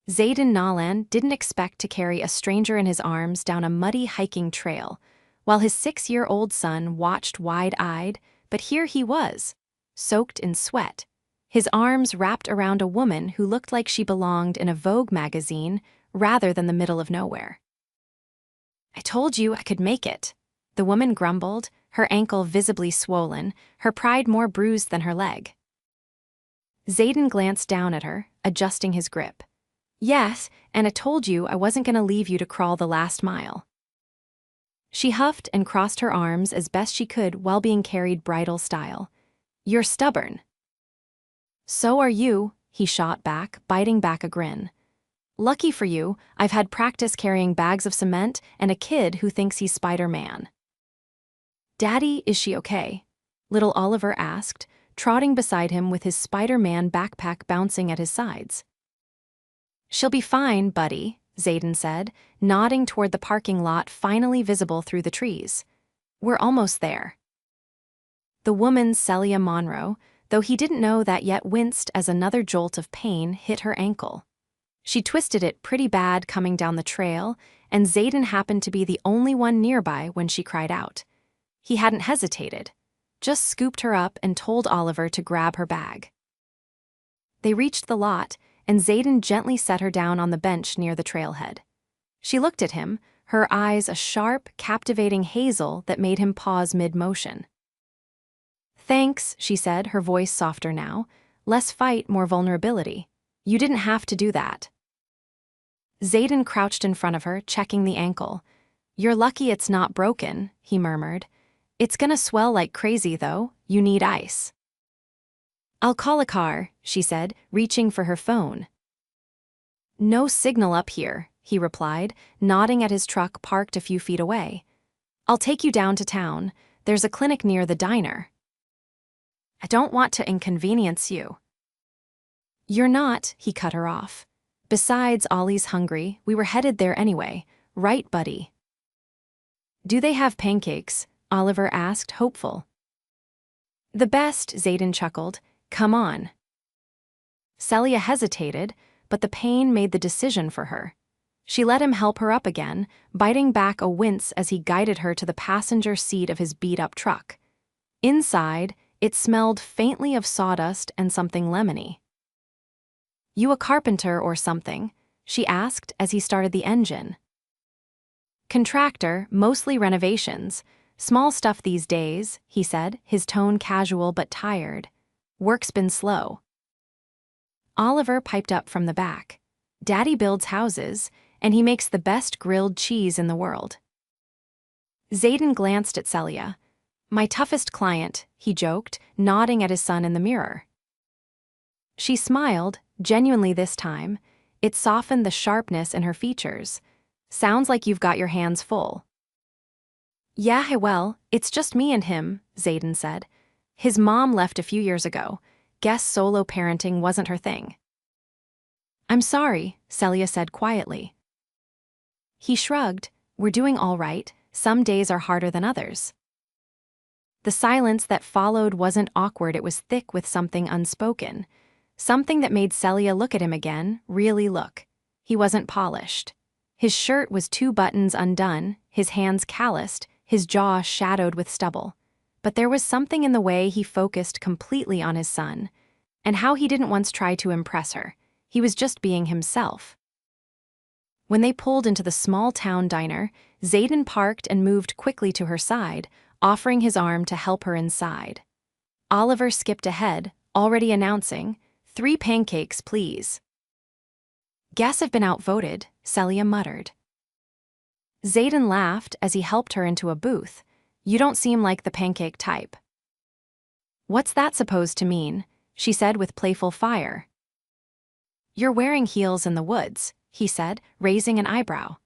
Zayden Nalan didn't expect to carry a stranger in his arms down a muddy hiking trail, while his 6-year-old son watched wide-eyed, but here he was, soaked in sweat, his arms wrapped around a woman who looked like she belonged in a Vogue magazine rather than the middle of nowhere. "I told you I could make it," the woman grumbled, her ankle visibly swollen, her pride more bruised than her leg. Zayden glanced down at her, adjusting his grip. "Yes, and I told you I wasn't going to leave you to crawl the last mile." She huffed and crossed her arms as best she could while being carried bridal style. "You're stubborn." "So are you," he shot back, biting back a grin. "Lucky for you, I've had practice carrying bags of cement and a kid who thinks he's Spider-Man." "Daddy, is she okay?" little Oliver asked, trotting beside him with his Spider-Man backpack bouncing at his sides. "She'll be fine, buddy," Zayden said, nodding toward the parking lot finally visible through the trees. "We're almost there." The woman, Celia Monroe, though he didn't know that yet, winced as another jolt of pain hit her ankle. She twisted it pretty bad coming down the trail, and Zayden happened to be the only one nearby when she cried out. He hadn't hesitated, just scooped her up and told Oliver to grab her bag. They reached the lot, and Zayden gently set her down on the bench near the trailhead. She looked at him, her eyes a sharp, captivating hazel that made him pause mid-motion. "Thanks," she said, her voice softer now. "Less fight, more vulnerability. You didn't have to do that." Zayden crouched in front of her, checking the ankle. "You're lucky it's not broken," he murmured. "It's gonna swell like crazy, though. You need ice." "I'll call a car," she said, reaching for her phone. "No signal up here," he replied, nodding at his truck parked a few feet away. "I'll take you down to town. There's a clinic near the diner." "I don't want to inconvenience you." "You're not," he cut her off. "Besides, Ollie's hungry. We were headed there anyway. Right, buddy?" "Do they have pancakes?" Oliver asked, hopeful. "The best," Zayden chuckled. "Come on." Celia hesitated, but the pain made the decision for her. She let him help her up again, biting back a wince as he guided her to the passenger seat of his beat-up truck. Inside, it smelled faintly of sawdust and something lemony. "You a carpenter or something?" she asked as he started the engine. "Contractor, mostly renovations. Small stuff these days," he said, his tone casual but tired. "Work's been slow." Oliver piped up from the back. "Daddy builds houses, and he makes the best grilled cheese in the world." Zayden glanced at Celia. "My toughest client," he joked, nodding at his son in the mirror. She smiled, genuinely this time. It softened the sharpness in her features. "Sounds like you've got your hands full." "Yeah, well, it's just me and him," Zayden said. "His mom left a few years ago. Guess solo parenting wasn't her thing." "I'm sorry," Celia said quietly. He shrugged. "We're doing all right. Some days are harder than others." The silence that followed wasn't awkward, it was thick with something unspoken. Something that made Celia look at him again, really look. He wasn't polished. His shirt was 2 buttons undone, his hands calloused, his jaw shadowed with stubble. But there was something in the way he focused completely on his son, and how he didn't once try to impress her. He was just being himself. When they pulled into the small-town diner, Zayden parked and moved quickly to her side, offering his arm to help her inside. Oliver skipped ahead, already announcing, "3 pancakes, please." "Guess I've been outvoted," Celia muttered. Zayden laughed as he helped her into a booth. "You don't seem like the pancake type." "What's that supposed to mean?" she said with playful fire. "You're wearing heels in the woods," he said, raising an eyebrow.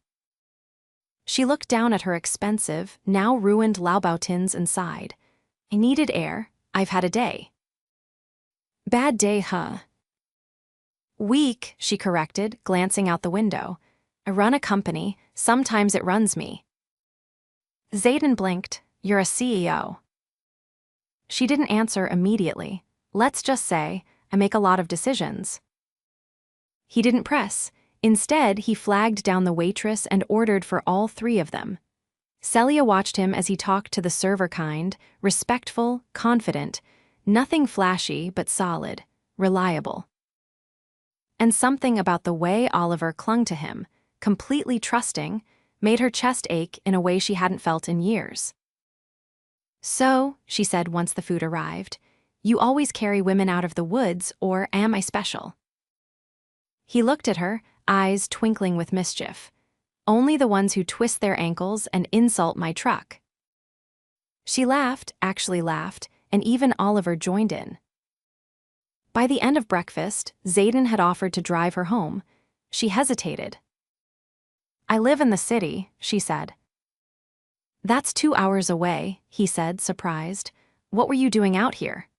She looked down at her expensive, now ruined Louboutins and sighed. "I needed air. I've had a day." "Bad day, huh?" "Week," she corrected, glancing out the window. "I run a company. Sometimes it runs me." Zayden blinked. "You're a CEO." She didn't answer immediately. "Let's just say, I make a lot of decisions." He didn't press. Instead, he flagged down the waitress and ordered for all three of them. Celia watched him as he talked to the server, kind, respectful, confident, nothing flashy but solid, reliable. And something about the way Oliver clung to him, completely trusting, made her chest ache in a way she hadn't felt in years. "So," she said once the food arrived, "you always carry women out of the woods, or am I special?" He looked at her, eyes twinkling with mischief. "Only the ones who twist their ankles and insult my truck." She laughed, actually laughed, and even Oliver joined in. By the end of breakfast, Xaden had offered to drive her home. She hesitated. "I live in the city," she said. "That's 2 hours away," he said, surprised. "What were you doing out here?"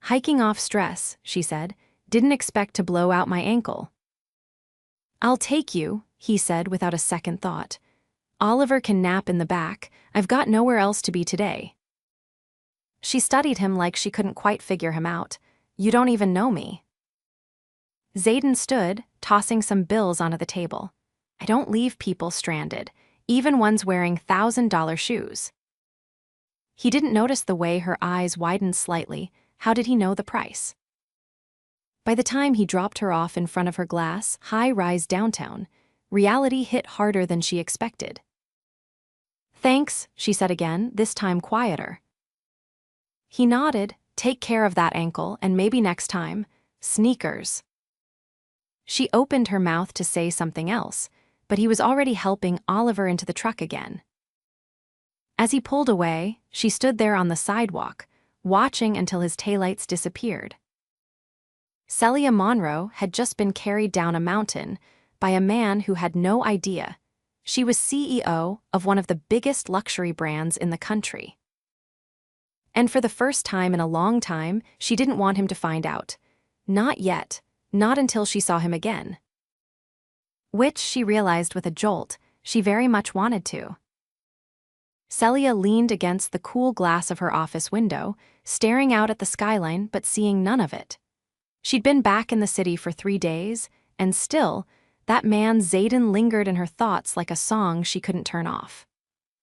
"Hiking off stress," she said. "Didn't expect to blow out my ankle." "I'll take you," he said without a second thought. "Oliver can nap in the back. I've got nowhere else to be today." She studied him like she couldn't quite figure him out. "You don't even know me." Xaden stood, tossing some bills onto the table. "I don't leave people stranded, even ones wearing $1,000 shoes." He didn't notice the way her eyes widened slightly. How did he know the price? By the time he dropped her off in front of her glass, high-rise downtown, reality hit harder than she expected. "Thanks," she said again, this time quieter. He nodded. "Take care of that ankle, and maybe next time, sneakers." She opened her mouth to say something else, but he was already helping Oliver into the truck again. As he pulled away, she stood there on the sidewalk, watching until his taillights disappeared. Celia Monroe had just been carried down a mountain by a man who had no idea. She was CEO of one of the biggest luxury brands in the country. And for the first time in a long time, she didn't want him to find out. Not yet, not until she saw him again. Which, she realized with a jolt, she very much wanted to. Celia leaned against the cool glass of her office window, staring out at the skyline but seeing none of it. She'd been back in the city for 3 days, and still, that man Xaden lingered in her thoughts like a song she couldn't turn off.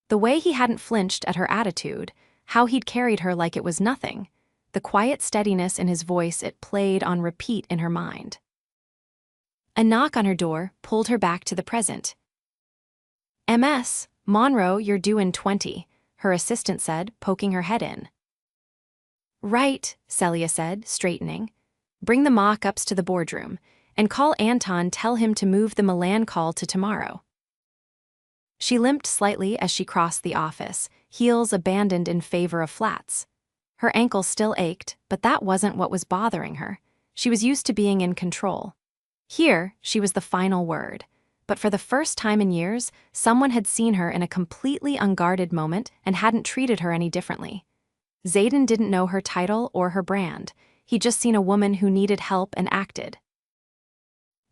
The way he hadn't flinched at her attitude, how he'd carried her like it was nothing, the quiet steadiness in his voice, it played on repeat in her mind. A knock on her door pulled her back to the present. "Ms. Monroe, you're due in 20, her assistant said, poking her head in. "Right," Celia said, straightening. "Bring the mock-ups to the boardroom, and call Anton, tell him to move the Milan call to tomorrow." She limped slightly as she crossed the office, heels abandoned in favor of flats. Her ankle still ached, but that wasn't what was bothering her. She was used to being in control. Here, she was the final word. But for the first time in years, someone had seen her in a completely unguarded moment and hadn't treated her any differently. Xaden didn't know her title or her brand. He'd just seen a woman who needed help and acted.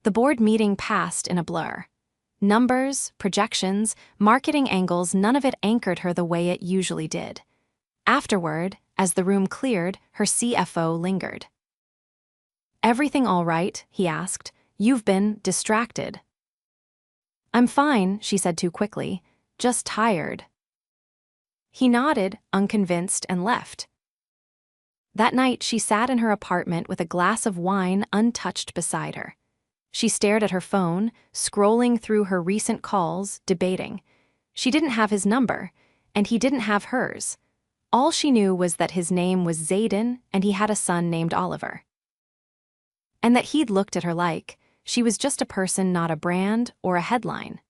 The board meeting passed in a blur. Numbers, projections, marketing angles, none of it anchored her the way it usually did. Afterward, as the room cleared, her CFO lingered. "Everything all right?" he asked. "You've been distracted." "I'm fine," she said too quickly. "Just tired." He nodded, unconvinced, and left. That night, she sat in her apartment with a glass of wine untouched beside her. She stared at her phone, scrolling through her recent calls, debating. She didn't have his number, and he didn't have hers. All she knew was that his name was Xaden, and he had a son named Oliver. And that he'd looked at her like she was just a person, not a brand or a headline.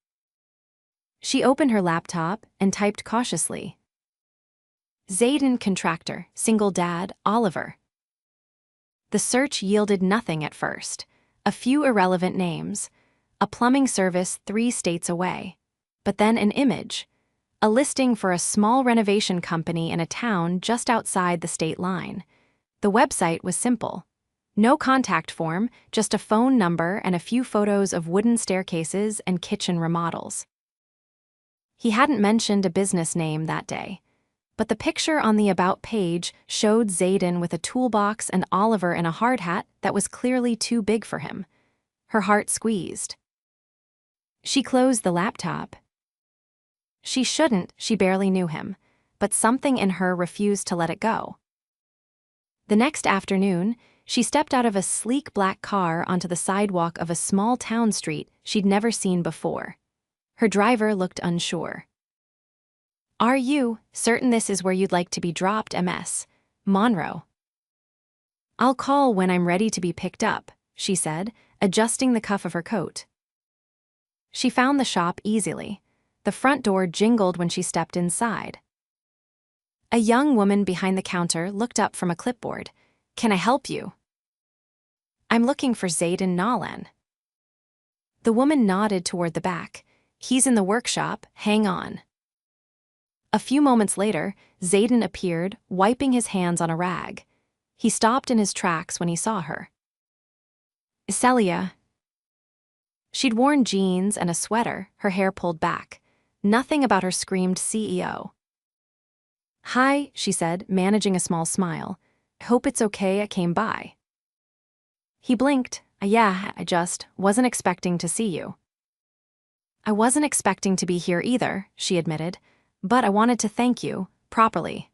She opened her laptop and typed cautiously. "Xaden contractor, single dad, Oliver." The search yielded nothing at first. A few irrelevant names, a plumbing service 3 states away, but then an image, a listing for a small renovation company in a town just outside the state line. The website was simple. No contact form, just a phone number and a few photos of wooden staircases and kitchen remodels. He hadn't mentioned a business name that day, but the picture on the About page showed Xaden with a toolbox and Oliver in a hard hat that was clearly too big for him. her heart squeezed. She closed the laptop. She shouldn't, she barely knew him, but something in her refused to let it go. The next afternoon, she stepped out of a sleek black car onto the sidewalk of a small town street she'd never seen before. Her driver looked unsure. "Are you certain this is where you'd like to be dropped, Ms. Monroe?" "I'll call when I'm ready to be picked up," she said, adjusting the cuff of her coat. She found the shop easily. The front door jingled when she stepped inside. A young woman behind the counter looked up from a clipboard. "Can I help you?" "I'm looking for Zayden Nolan." The woman nodded toward the back. "He's in the workshop, hang on." A few moments later, Zayden appeared, wiping his hands on a rag. He stopped in his tracks when he saw her. "Celia." She'd worn jeans and a sweater, her hair pulled back. Nothing about her screamed CEO. "Hi," she said, managing a small smile. "Hope it's okay I came by." He blinked. Yeah, I just wasn't expecting to see you." "I wasn't expecting to be here either," she admitted, "but I wanted to thank you, properly."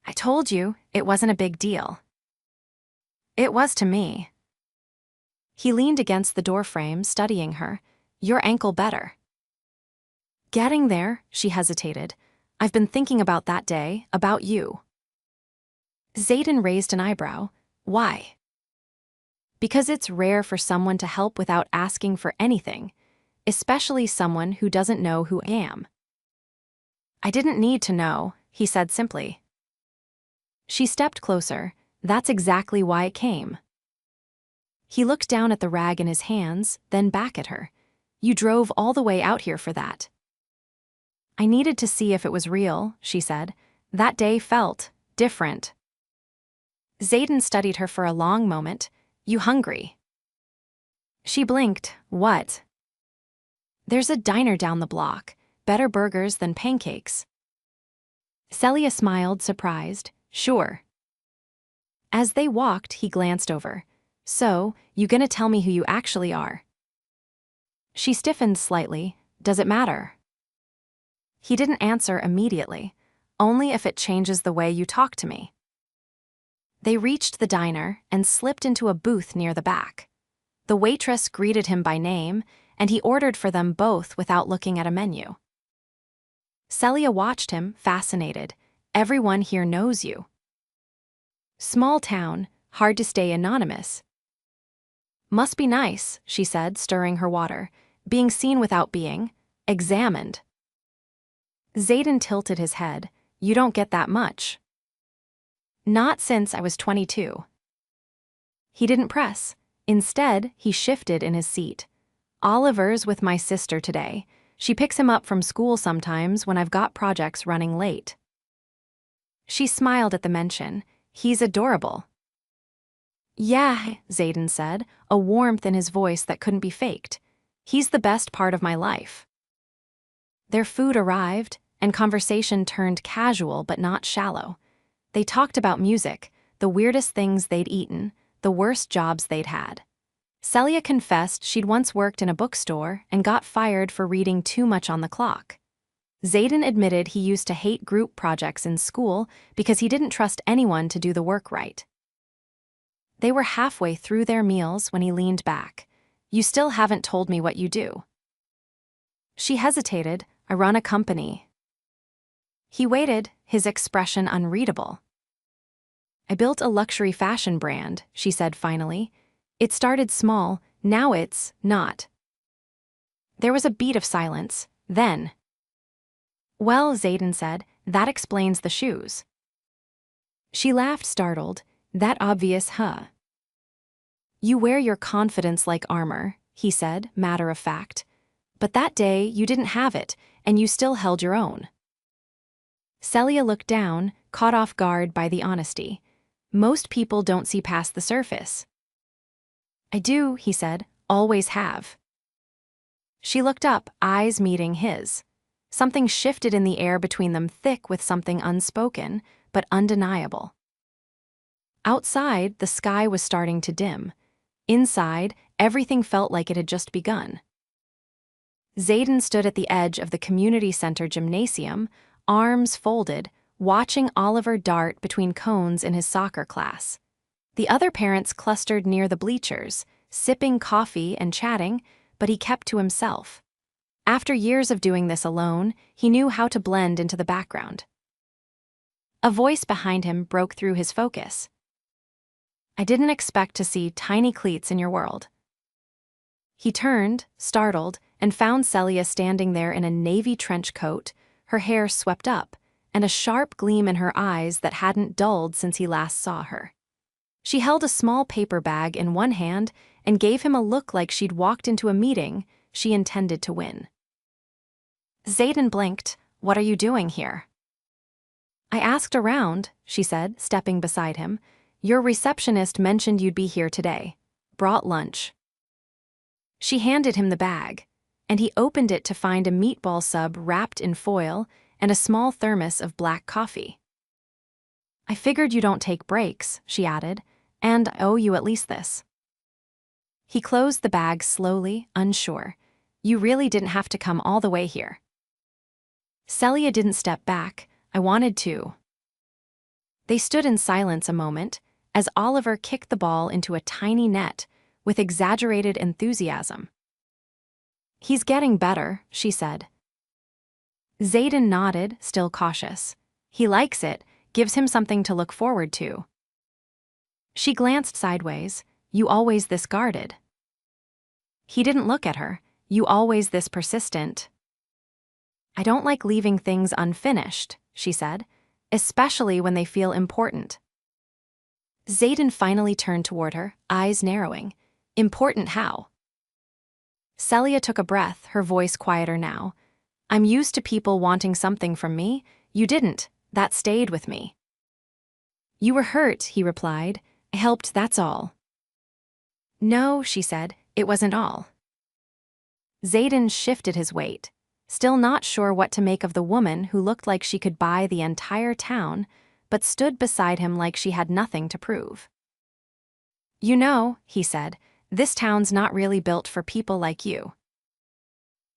"I told you, it wasn't a big deal." "It was to me." He leaned against the doorframe, studying her. "Your ankle better." "Getting there," she hesitated. "I've been thinking about that day, about you." Zayden raised an eyebrow. "Why?" "Because it's rare for someone to help without asking for anything, especially someone who doesn't know who I am." "I didn't need to know," he said simply. She stepped closer. "That's exactly why it came." He looked down at the rag in his hands, then back at her. "You drove all the way out here for that." "I needed to see if it was real," she said. "That day felt different." Zayden studied her for a long moment. "You hungry?" She blinked. "What?" "There's a diner down the block. Better burgers than pancakes." Celia smiled, surprised. "Sure." As they walked, he glanced over. "So, you gonna tell me who you actually are?" She stiffened slightly. "Does it matter?" He didn't answer immediately. "Only if it changes the way you talk to me." They reached the diner and slipped into a booth near the back. The waitress greeted him by name, and he ordered for them both without looking at a menu. Celia watched him, fascinated. "Everyone here knows you." "Small town, hard to stay anonymous." "Must be nice," she said, stirring her water. "Being seen without being examined." Zayden tilted his head. "You don't get that much." "Not since I was 22. He didn't press. Instead, he shifted in his seat. "Oliver's with my sister today. She picks him up from school sometimes when I've got projects running late." She smiled at the mention. "He's adorable." "Yeah," Zayden said, a warmth in his voice that couldn't be faked. "He's the best part of my life." Their food arrived, and conversation turned casual but not shallow. They talked about music, the weirdest things they'd eaten, the worst jobs they'd had. Celia confessed she'd once worked in a bookstore and got fired for reading too much on the clock. Zayden admitted he used to hate group projects in school because he didn't trust anyone to do the work right. They were halfway through their meals when he leaned back. "You still haven't told me what you do." She hesitated. "I run a company." He waited, his expression unreadable. "I built a luxury fashion brand," she said finally. "It started small, now it's not." There was a beat of silence. Then, "Well," Zayden said, "that explains the shoes." She laughed, startled. "That obvious, huh?" "You wear your confidence like armor," he said, matter of fact. "But that day, you didn't have it, and you still held your own." Celia looked down, caught off guard by the honesty. "Most people don't see past the surface." "I do," he said, "always have." She looked up, eyes meeting his. Something shifted in the air between them, thick with something unspoken, but undeniable. Outside, the sky was starting to dim. Inside, Everything felt like it had just begun. Zayden stood at the edge of the community center gymnasium, arms folded, watching Oliver dart between cones in his soccer class. The other parents clustered near the bleachers, sipping coffee and chatting, but he kept to himself. After years of doing this alone, he knew how to blend into the background. A voice behind him broke through his focus. "I didn't expect to see tiny cleats in your world." He turned, startled, and found Celia standing there in a navy trench coat, her hair swept up, and a sharp gleam in her eyes that hadn't dulled since he last saw her. She held a small paper bag in one hand and gave him a look like she'd walked into a meeting she intended to win. Zayden blinked. "What are you doing here?" "I asked around," she said, stepping beside him. "Your receptionist mentioned you'd be here today. Brought lunch." She handed him the bag, and he opened it to find a meatball sub wrapped in foil and a small thermos of black coffee. "I figured you don't take breaks," she added, "and I owe you at least this." He closed the bag slowly, unsure. "You really didn't have to come all the way here." Celia didn't step back. "I wanted to." They stood in silence a moment as Oliver kicked the ball into a tiny net with exaggerated enthusiasm. "He's getting better," she said. Zayden nodded, still cautious. "He likes it, gives him something to look forward to." She glanced sideways. "You always this guarded." He didn't look at her. "You always this persistent." "I don't like leaving things unfinished," she said, "especially when they feel important." Zayden finally turned toward her, eyes narrowing. "Important how?" Celia took a breath, her voice quieter now. "I'm used to people wanting something from me. You didn't. That stayed with me." "You were hurt," he replied. "I helped, that's all." "No," she said, "it wasn't all." Zayden shifted his weight, still not sure what to make of the woman who looked like she could buy the entire town, but stood beside him like she had nothing to prove. "You know," he said, "this town's not really built for people like you."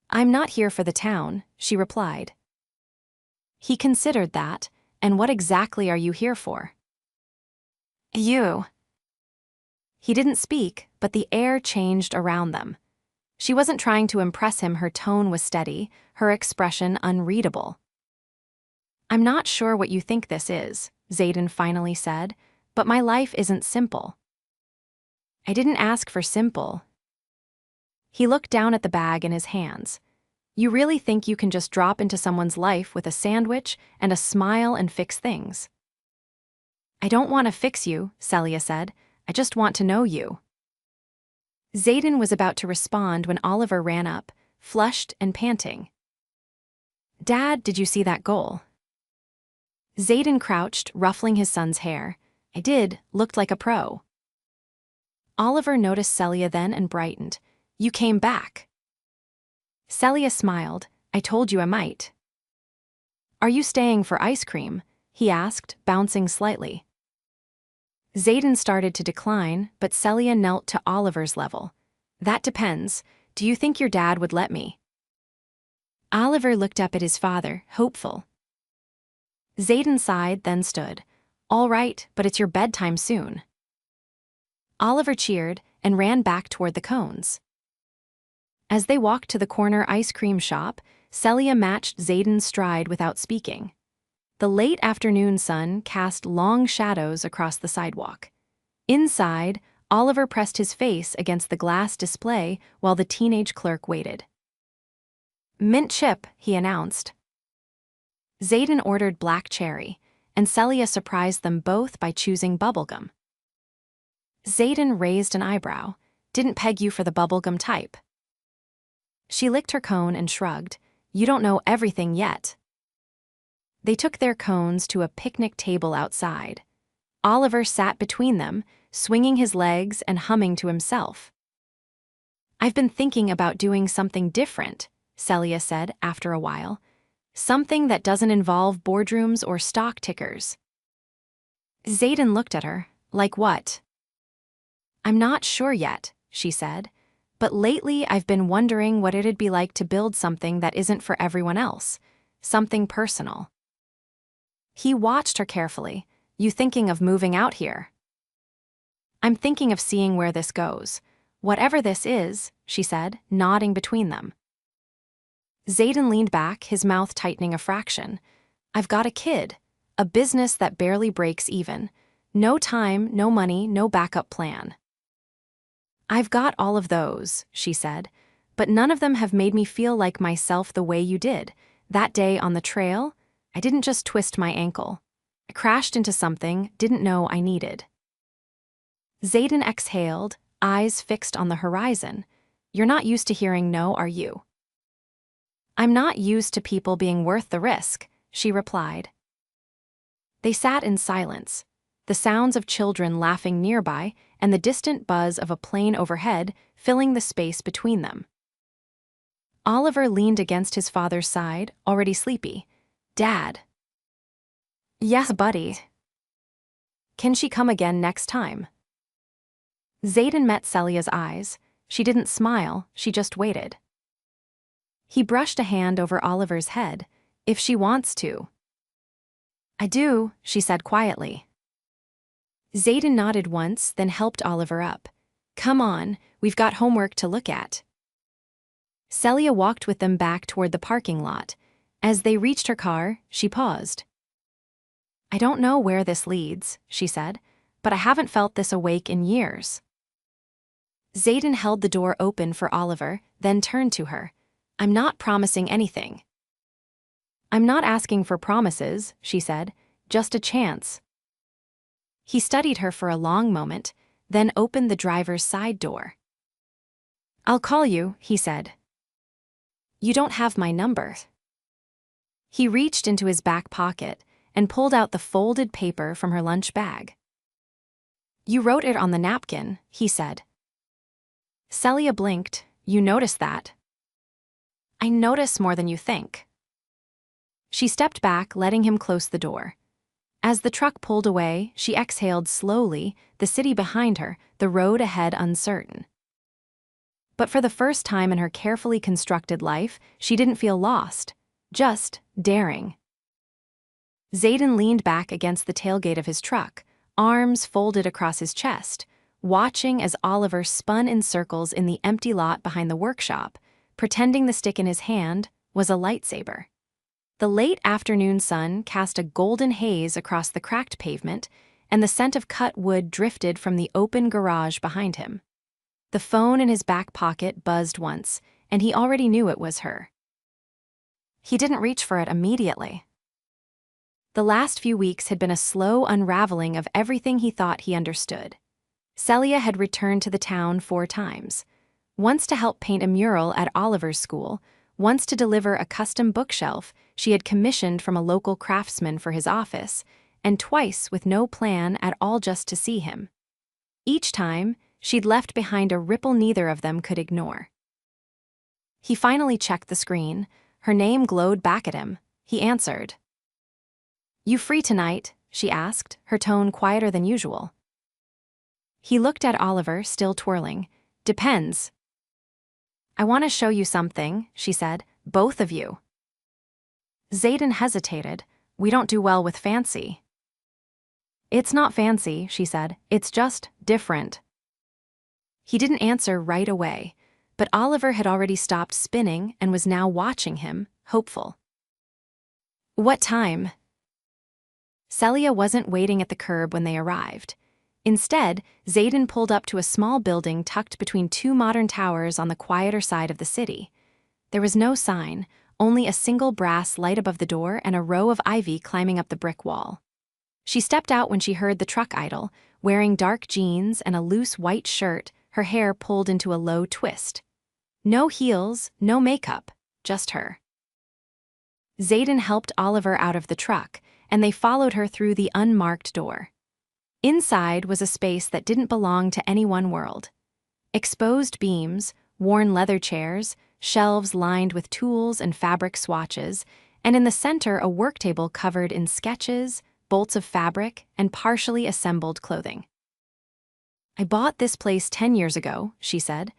"I'm not here for the town," she replied. He considered that, and what exactly are you here for? "You." He didn't speak, but the air changed around them. She wasn't trying to impress him, her tone was steady, her expression unreadable. "I'm not sure what you think this is," Zayden finally said, "but my life isn't simple." "I didn't ask for simple." He looked down at the bag in his hands. "You really think you can just drop into someone's life with a sandwich and a smile and fix things?" "I don't want to fix you," Celia said. "I just want to know you." Zayden was about to respond when Oliver ran up, flushed and panting. "Dad, did you see that goal?" Zayden crouched, ruffling his son's hair. "I did, looked like a pro." Oliver noticed Celia then and brightened. "You came back." Celia smiled. "I told you I might." "Are you staying for ice cream?" he asked, bouncing slightly. Zayden started to decline, but Celia knelt to Oliver's level. "That depends. Do you think your dad would let me?" Oliver looked up at his father, hopeful. Zayden sighed, then stood. "All right, but it's your bedtime soon." Oliver cheered and ran back toward the cones. As they walked to the corner ice cream shop, Celia matched Zayden's stride without speaking. The late afternoon sun cast long shadows across the sidewalk. Inside, Oliver pressed his face against the glass display while the teenage clerk waited. "Mint chip," he announced. Zayden ordered black cherry, and Celia surprised them both by choosing bubblegum. Zayden raised an eyebrow. "Didn't peg you for the bubblegum type." She licked her cone and shrugged. "You don't know everything yet." They took their cones to a picnic table outside. Oliver sat between them, swinging his legs and humming to himself. "I've been thinking about doing something different," Celia said after a while. "Something that doesn't involve boardrooms or stock tickers." Zayden looked at her. "Like what?" "I'm not sure yet," she said. But lately I've been wondering what it'd be like to build something that isn't for everyone else, something personal. He watched her carefully. You thinking of moving out here? I'm thinking of seeing where this goes. Whatever this is, she said, nodding between them. Zayden leaned back, his mouth tightening a fraction. I've got a kid, a business that barely breaks even. No time, no money, no backup plan. I've got all of those, she said, but none of them have made me feel like myself the way you did. That day on the trail, I didn't just twist my ankle. I crashed into something didn't know I needed. Zayden exhaled, eyes fixed on the horizon. You're not used to hearing no, are you? I'm not used to people being worth the risk, she replied. They sat in silence, the sounds of children laughing nearby and the distant buzz of a plane overhead filling the space between them. Oliver leaned against his father's side, already sleepy. Dad. Yes, buddy. Can she come again next time? Zayden met Celia's eyes. She didn't smile, she just waited. He brushed a hand over Oliver's head. If she wants to. I do, she said quietly. Zayden nodded once, then helped Oliver up. Come on, we've got homework to look at. Celia walked with them back toward the parking lot. As they reached her car, she paused. I don't know where this leads, she said, but I haven't felt this awake in years. Zayden held the door open for Oliver, then turned to her. I'm not promising anything. I'm not asking for promises, she said, just a chance. He studied her for a long moment, then opened the driver's side door. I'll call you, he said. You don't have my number. He reached into his back pocket and pulled out the folded paper from her lunch bag. You wrote it on the napkin, he said. Celia blinked. You noticed that? I notice more than you think. She stepped back, letting him close the door. As the truck pulled away, she exhaled slowly, the city behind her, the road ahead uncertain. But for the first time in her carefully constructed life, she didn't feel lost, just daring. Zayden leaned back against the tailgate of his truck, arms folded across his chest, watching as Oliver spun in circles in the empty lot behind the workshop, pretending the stick in his hand was a lightsaber. The late afternoon sun cast a golden haze across the cracked pavement, and the scent of cut wood drifted from the open garage behind him. The phone in his back pocket buzzed once, and he already knew it was her. He didn't reach for it immediately. The last few weeks had been a slow unraveling of everything he thought he understood. Celia had returned to the town 4 times, once to help paint a mural at Oliver's school, once to deliver a custom bookshelf she had commissioned from a local craftsman for his office, and twice with no plan at all just to see him. Each time, she'd left behind a ripple neither of them could ignore. He finally checked the screen. Her name glowed back at him. He answered. You free tonight? She asked, her tone quieter than usual. He looked at Oliver, still twirling. Depends. I want to show you something, she said, both of you. Zayden hesitated. We don't do well with fancy. It's not fancy, she said. It's just different. He didn't answer right away, but Oliver had already stopped spinning and was now watching him, hopeful. What time? Celia wasn't waiting at the curb when they arrived. Instead, Zayden pulled up to a small building tucked between 2 modern towers on the quieter side of the city. There was no sign, only a single brass light above the door and a row of ivy climbing up the brick wall. She stepped out when she heard the truck idle, wearing dark jeans and a loose white shirt, her hair pulled into a low twist. No heels, no makeup, just her. Zayden helped Oliver out of the truck, and they followed her through the unmarked door. Inside was a space that didn't belong to any one world. Exposed beams, worn leather chairs, shelves lined with tools and fabric swatches, and in the center a work table covered in sketches, bolts of fabric, and partially assembled clothing. I bought this place 10 years ago, she said.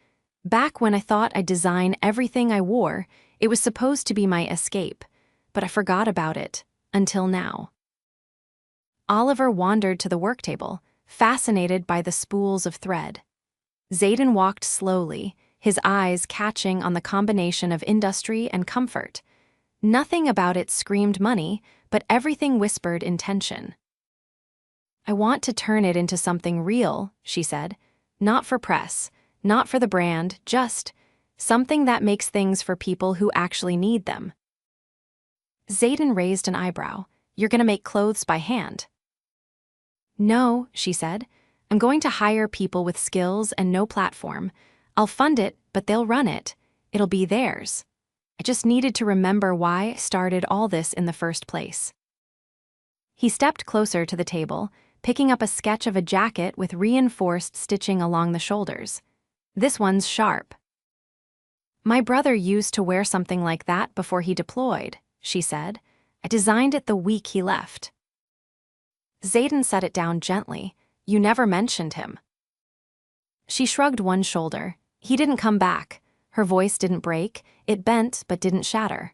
Back when I thought I'd design everything I wore, it was supposed to be my escape, but I forgot about it, until now. Oliver wandered to the work table, fascinated by the spools of thread. Xaden walked slowly, his eyes catching on the combination of industry and comfort. Nothing about it screamed money, but everything whispered intention. "I want to turn it into something real," she said. "Not for press, not for the brand, just something that makes things for people who actually need them." Xaden raised an eyebrow. "You're gonna make clothes by hand?" "No," she said. "I'm going to hire people with skills and no platform. I'll fund it, but they'll run it. It'll be theirs. I just needed to remember why I started all this in the first place." He stepped closer to the table, picking up a sketch of a jacket with reinforced stitching along the shoulders. "This one's sharp." "My brother used to wear something like that before he deployed," she said. "I designed it the week he left." Xaden set it down gently. "You never mentioned him." She shrugged one shoulder. "He didn't come back." Her voice didn't break, it bent but didn't shatter.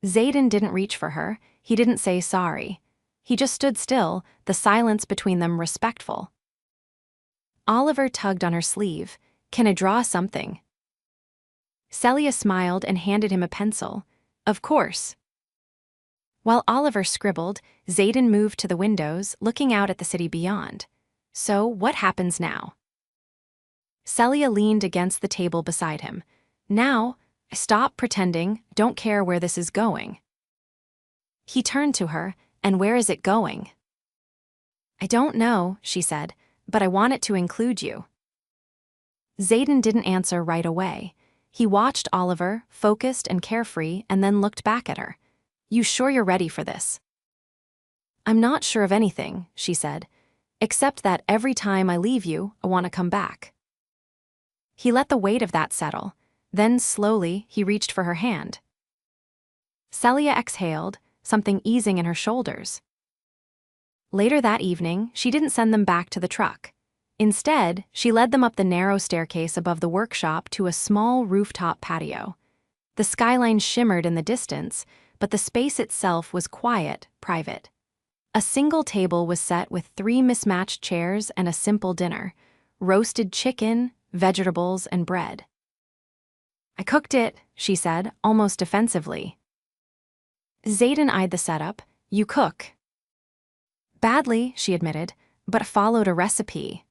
Xaden didn't reach for her, he didn't say sorry. He just stood still, the silence between them respectful. Oliver tugged on her sleeve. "Can I draw something?" Celia smiled and handed him a pencil. "Of course." While Oliver scribbled, Xaden moved to the windows, looking out at the city beyond. "So, what happens now?" Celia leaned against the table beside him. "Now, stop pretending, don't care where this is going." He turned to her. "And where is it going?" "I don't know," she said, "but I want it to include you." Xaden didn't answer right away. He watched Oliver, focused and carefree, and then looked back at her. "You sure you're ready for this?" "I'm not sure of anything," she said, "except that every time I leave you, I want to come back." He let the weight of that settle. Then, slowly, he reached for her hand. Celia exhaled, something easing in her shoulders. Later that evening, she didn't send them back to the truck. Instead, she led them up the narrow staircase above the workshop to a small rooftop patio. The skyline shimmered in the distance, but the space itself was quiet, private. A single table was set with 3 mismatched chairs and a simple dinner: roasted chicken, vegetables, and bread. "I cooked it," she said, almost defensively. Xaden eyed the setup. "You cook." "Badly," she admitted, "but followed a recipe."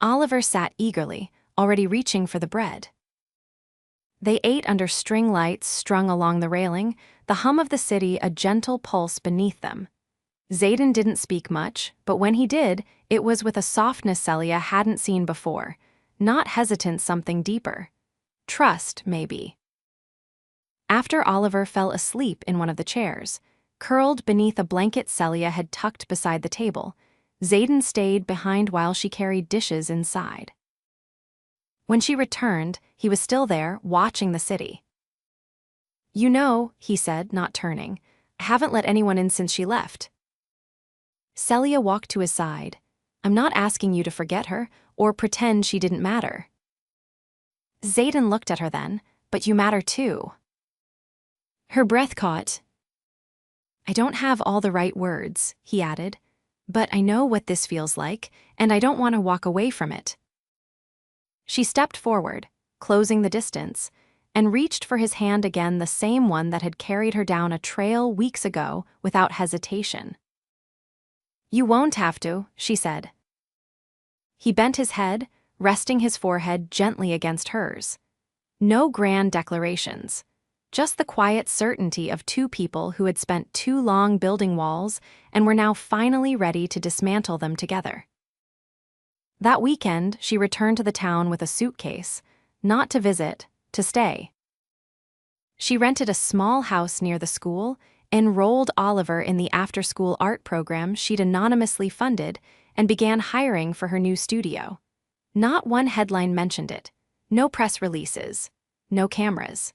Oliver sat eagerly, already reaching for the bread. They ate under string lights strung along the railing, the hum of the city a gentle pulse beneath them. Xaden didn't speak much, but when he did, it was with a softness Celia hadn't seen before. Not hesitance, something deeper. Trust, maybe. After Oliver fell asleep in one of the chairs, curled beneath a blanket Celia had tucked beside the table, Xaden stayed behind while she carried dishes inside. When she returned, he was still there, watching the city. "You know," he said, not turning, "I haven't let anyone in since she left." Celia walked to his side. "I'm not asking you to forget her, or pretend she didn't matter." Xaden looked at her then. "But you matter too." Her breath caught. "I don't have all the right words," he added, "but I know what this feels like, and I don't want to walk away from it." She stepped forward, closing the distance, and reached for his hand again, the same one that had carried her down a trail weeks ago without hesitation. "You won't have to," she said. He bent his head, resting his forehead gently against hers. No grand declarations, just the quiet certainty of 2 people who had spent too long building walls and were now finally ready to dismantle them together. That weekend, she returned to the town with a suitcase, not to visit, to stay. She rented a small house near the school, enrolled Oliver in the after-school art program she'd anonymously funded, and began hiring for her new studio. Not one headline mentioned it. No press releases. No cameras.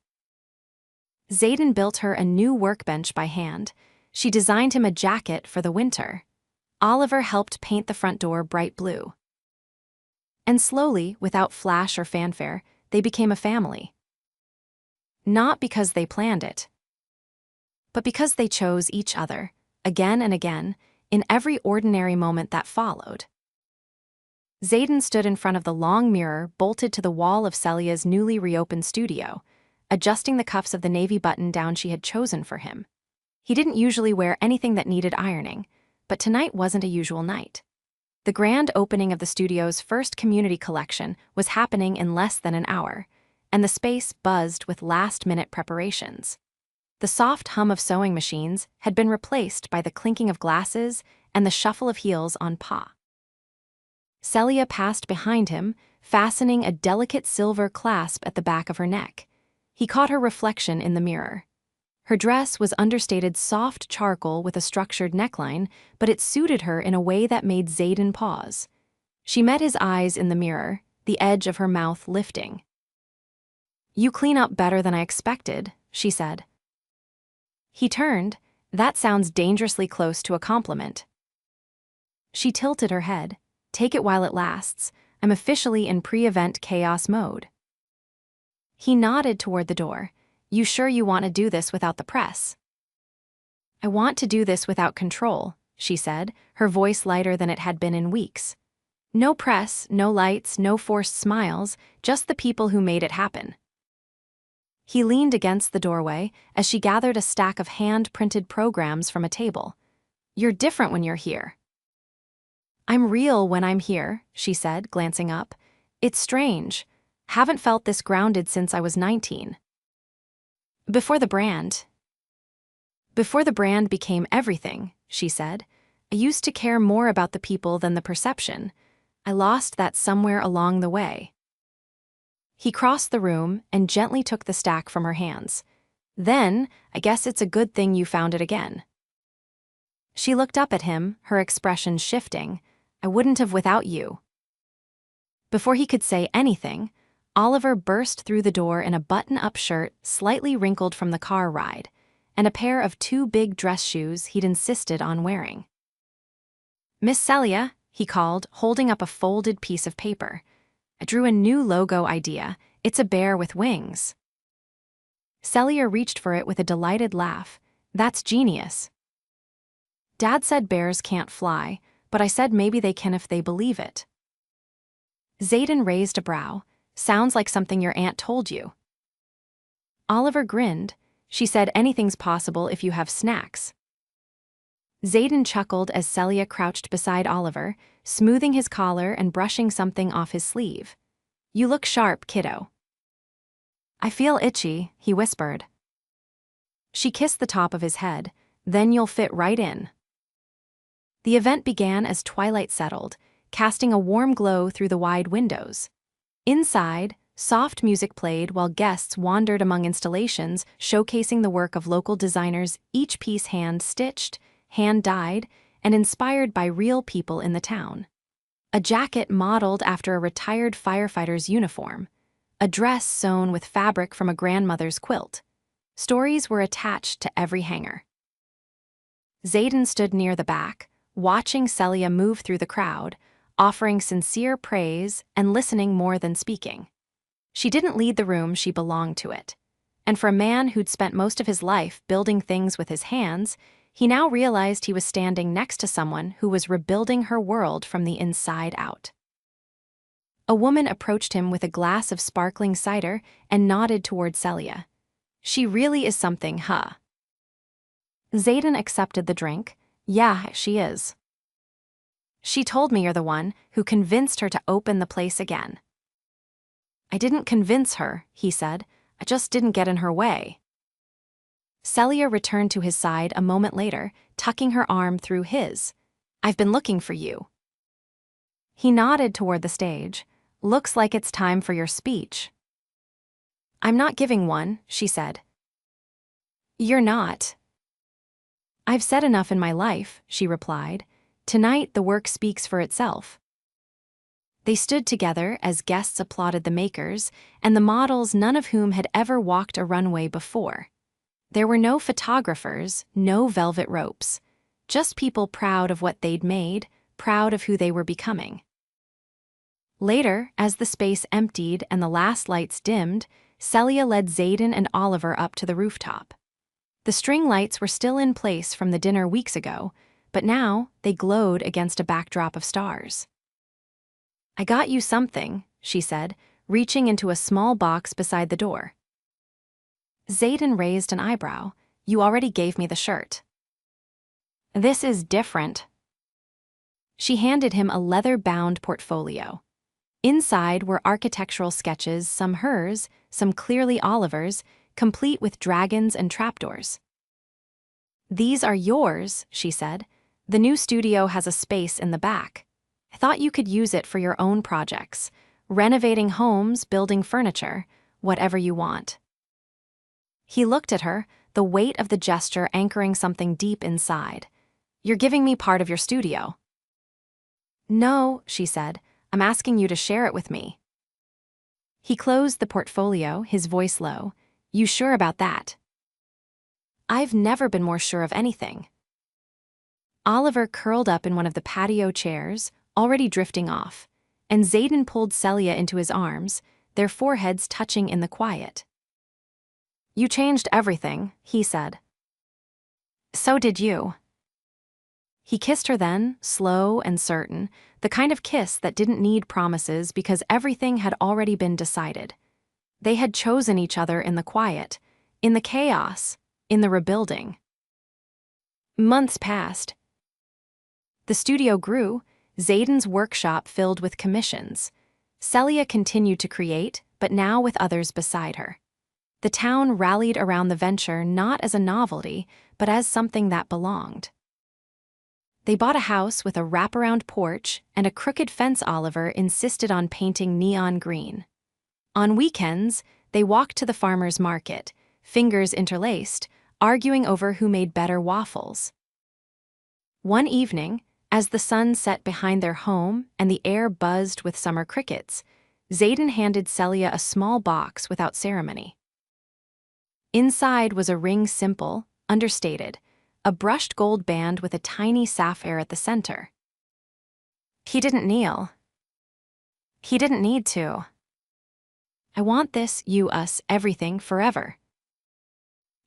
Xaden built her a new workbench by hand. She designed him a jacket for the winter. Oliver helped paint the front door bright blue. And slowly, without flash or fanfare, they became a family. Not because they planned it, but because they chose each other, again and again, in every ordinary moment that followed. Xaden stood in front of the long mirror bolted to the wall of Celia's newly reopened studio, adjusting the cuffs of the navy button-down she had chosen for him. He didn't usually wear anything that needed ironing, but tonight wasn't a usual night. The grand opening of the studio's first community collection was happening in less than an hour, and the space buzzed with last-minute preparations. The soft hum of sewing machines had been replaced by the clinking of glasses and the shuffle of heels on pas. Celia passed behind him, fastening a delicate silver clasp at the back of her neck. He caught her reflection in the mirror. Her dress was understated soft charcoal with a structured neckline, but it suited her in a way that made Xaden pause. She met his eyes in the mirror, the edge of her mouth lifting. "You clean up better than I expected," she said. He turned. "That sounds dangerously close to a compliment." She tilted her head. "Take it while it lasts. I'm officially in pre-event chaos mode." He nodded toward the door. "You sure you want to do this without the press?" "I want to do this without control," she said, her voice lighter than it had been in weeks. "No press, no lights, no forced smiles, just the people who made it happen." He leaned against the doorway as she gathered a stack of hand-printed programs from a table. "You're different when you're here." "I'm real when I'm here," she said, glancing up. "It's strange. Haven't felt this grounded since I was 19. Before the brand became everything," she said. "I used to care more about the people than the perception. I lost that somewhere along the way." He crossed the room and gently took the stack from her hands. "Then, I guess it's a good thing you found it again." She looked up at him, her expression shifting. "I wouldn't have without you." Before he could say anything, Oliver burst through the door in a button-up shirt slightly wrinkled from the car ride, and a pair of 2 big dress shoes he'd insisted on wearing. "Miss Celia," he called, holding up a folded piece of paper. "I drew a new logo idea. It's a bear with wings." Celia reached for it with a delighted laugh. "That's genius." "Dad said bears can't fly, but I said maybe they can if they believe it." Xaden raised a brow. "Sounds like something your aunt told you." Oliver grinned. "She said anything's possible if you have snacks." Xaden chuckled as Celia crouched beside Oliver, smoothing his collar and brushing something off his sleeve. "You look sharp, kiddo." "I feel itchy," he whispered. She kissed the top of his head. "Then you'll fit right in." The event began as twilight settled, casting a warm glow through the wide windows. Inside, soft music played while guests wandered among installations showcasing the work of local designers, each piece hand-stitched, hand-dyed, and inspired by real people in the town. A jacket modeled after a retired firefighter's uniform, a dress sewn with fabric from a grandmother's quilt. Stories were attached to every hanger. Xaden stood near the back, watching Celia move through the crowd, offering sincere praise and listening more than speaking. She didn't lead the room, she belonged to it. And for a man who'd spent most of his life building things with his hands, he now realized he was standing next to someone who was rebuilding her world from the inside out. A woman approached him with a glass of sparkling cider and nodded toward Celia. "She really is something, huh?" Xaden accepted the drink. "Yeah, she is. She told me you're the one who convinced her to open the place again." "I didn't convince her," he said. "I just didn't get in her way." Celia returned to his side a moment later, tucking her arm through his. "I've been looking for you." He nodded toward the stage. "Looks like it's time for your speech." "I'm not giving one," she said. "You're not." "I've said enough in my life," she replied. "Tonight the work speaks for itself." They stood together as guests applauded the makers and the models, none of whom had ever walked a runway before. There were no photographers, no velvet ropes, just people proud of what they'd made, proud of who they were becoming. Later, as the space emptied and the last lights dimmed, Celia led Xaden and Oliver up to the rooftop. The string lights were still in place from the dinner weeks ago, but now they glowed against a backdrop of stars. "I got you something," she said, reaching into a small box beside the door. Xaden raised an eyebrow. "You already gave me the shirt." "This is different." She handed him a leather-bound portfolio. Inside were architectural sketches, some hers, some clearly Oliver's, complete with dragons and trapdoors. "These are yours," she said. "The new studio has a space in the back. I thought you could use it for your own projects, renovating homes, building furniture, whatever you want." He looked at her, the weight of the gesture anchoring something deep inside. "You're giving me part of your studio." "No," she said. "I'm asking you to share it with me." He closed the portfolio, his voice low. "You sure about that?" "I've never been more sure of anything." Oliver curled up in one of the patio chairs, already drifting off, and Xaden pulled Celia into his arms, their foreheads touching in the quiet. "You changed everything," he said. "So did you." He kissed her then, slow and certain, the kind of kiss that didn't need promises because everything had already been decided. They had chosen each other in the quiet, in the chaos, in the rebuilding. Months passed. The studio grew, Xaden's workshop filled with commissions. Celia continued to create, but now with others beside her. The town rallied around the venture not as a novelty, but as something that belonged. They bought a house with a wraparound porch and a crooked fence Oliver insisted on painting neon green. On weekends, they walked to the farmer's market, fingers interlaced, arguing over who made better waffles. One evening, as the sun set behind their home and the air buzzed with summer crickets, Xaden handed Celia a small box without ceremony. Inside was a ring simple, understated, a brushed gold band with a tiny sapphire at the center. "He didn't kneel. He didn't need to. I want this, you, us, everything, forever."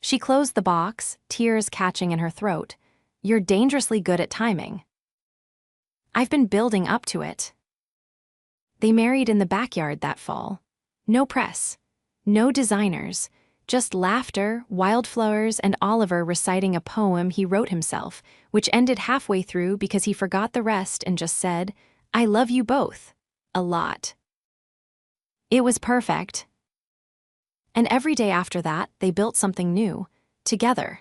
She closed the box, tears catching in her throat. "You're dangerously good at timing." "I've been building up to it." They married in the backyard that fall. No press, no designers, just laughter, wildflowers, and Oliver reciting a poem he wrote himself, which ended halfway through because he forgot the rest and just said, "I love you both. A lot." It was perfect. And every day after that, they built something new, together.